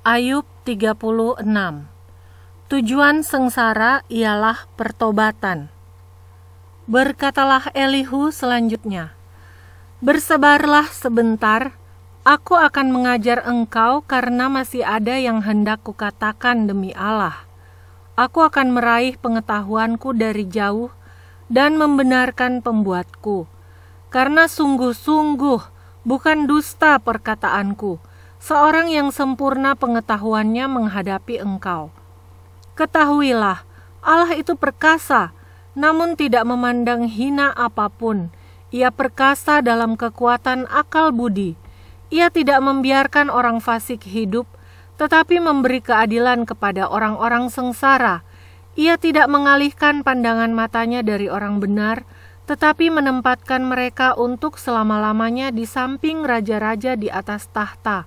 Ayub 36. Tujuan sengsara ialah pertobatan. Berkatalah Elihu selanjutnya, "Bersabarlah sebentar, aku akan mengajar engkau karena masih ada yang hendak kukatakan demi Allah. Aku akan meraih pengetahuanku dari jauh dan membenarkan pembuatku. Karena sungguh-sungguh bukan dusta perkataanku, seorang yang sempurna pengetahuannya menghadapi engkau. Ketahuilah, Allah itu perkasa, namun tidak memandang hina apapun. Ia perkasa dalam kekuatan akal budi. Ia tidak membiarkan orang fasik hidup, tetapi memberi keadilan kepada orang-orang sengsara. Ia tidak mengalihkan pandangan matanya dari orang benar, tetapi menempatkan mereka untuk selama-lamanya di samping raja-raja di atas tahta,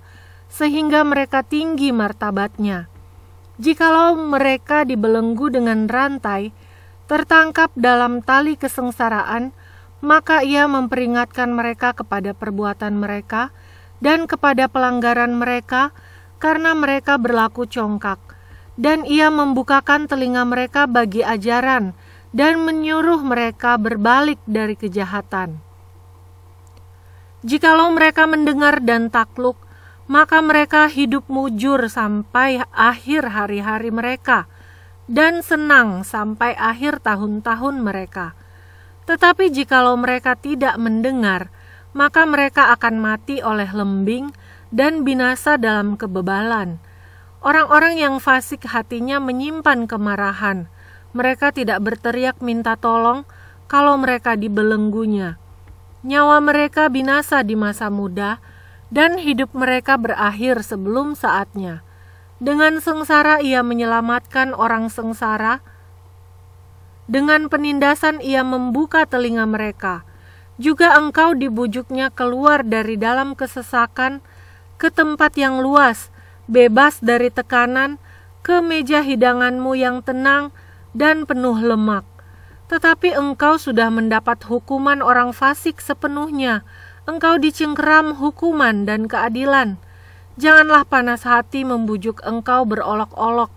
sehingga mereka tinggi martabatnya. Jikalau mereka dibelenggu dengan rantai, tertangkap dalam tali kesengsaraan, maka ia memperingatkan mereka kepada perbuatan mereka dan kepada pelanggaran mereka, karena mereka berlaku congkak. Dan ia membukakan telinga mereka bagi ajaran, dan menyuruh mereka berbalik dari kejahatan. Jikalau mereka mendengar dan takluk, maka mereka hidup mujur sampai akhir hari-hari mereka, dan senang sampai akhir tahun-tahun mereka. Tetapi jikalau mereka tidak mendengar, maka mereka akan mati oleh lembing dan binasa dalam kebebalan. Orang-orang yang fasik hatinya menyimpan kemarahan. Mereka tidak berteriak minta tolong kalau mereka dibelenggunya. Nyawa mereka binasa di masa muda, dan hidup mereka berakhir sebelum saatnya. Dengan sengsara ia menyelamatkan orang sengsara, dengan penindasan ia membuka telinga mereka. Juga engkau dibujuknya keluar dari dalam kesesakan ke tempat yang luas, bebas dari tekanan, ke meja hidanganmu yang tenang dan penuh lemak. Tetapi engkau sudah mendapat hukuman orang fasik sepenuhnya. Engkau dicengkeram hukuman dan keadilan. Janganlah panas hati membujuk engkau berolok-olok.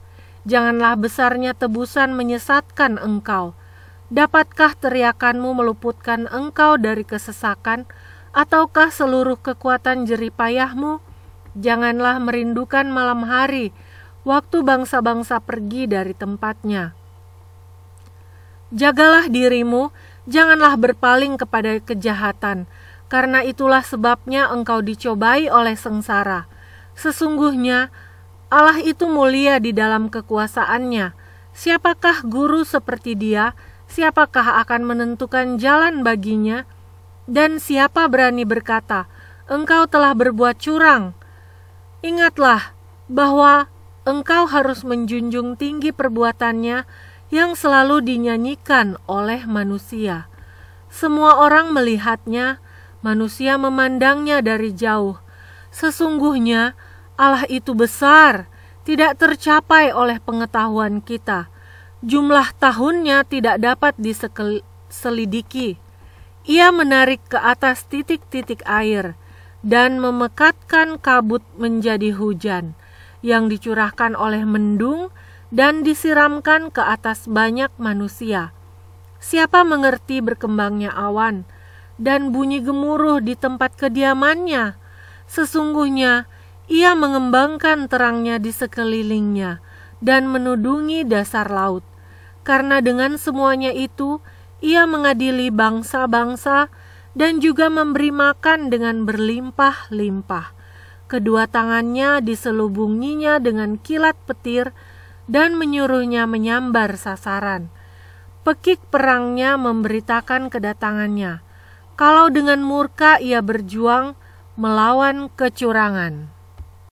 Janganlah besarnya tebusan menyesatkan engkau. Dapatkah teriakanmu meluputkan engkau dari kesesakan, ataukah seluruh kekuatan jeripayahmu? Janganlah merindukan malam hari, waktu bangsa-bangsa pergi dari tempatnya. Jagalah dirimu, janganlah berpaling kepada kejahatan, karena itulah sebabnya engkau dicobai oleh sengsara. Sesungguhnya Allah itu mulia di dalam kekuasaannya. Siapakah guru seperti Dia? Siapakah akan menentukan jalan baginya? Dan siapa berani berkata, engkau telah berbuat curang? Ingatlah bahwa engkau harus menjunjung tinggi perbuatannya yang selalu dinyanyikan oleh manusia. Semua orang melihatnya, manusia memandangnya dari jauh. Sesungguhnya Allah itu besar, tidak tercapai oleh pengetahuan kita. Jumlah tahunnya tidak dapat diselidiki. Ia menarik ke atas titik-titik air dan memekatkan kabut menjadi hujan yang dicurahkan oleh mendung dan disiramkan ke atas banyak manusia. Siapa mengerti berkembangnya awan dan bunyi gemuruh di tempat kediamannya? Sesungguhnya ia mengembangkan terangnya di sekelilingnya dan menudungi dasar laut. Karena dengan semuanya itu, ia mengadili bangsa-bangsa dan juga memberi makan dengan berlimpah-limpah. Kedua tangannya diselubunginya dengan kilat petir dan menyuruhnya menyambar sasaran. Pekik perangnya memberitakan kedatangannya. Kalau dengan murka ia berjuang melawan kecurangan.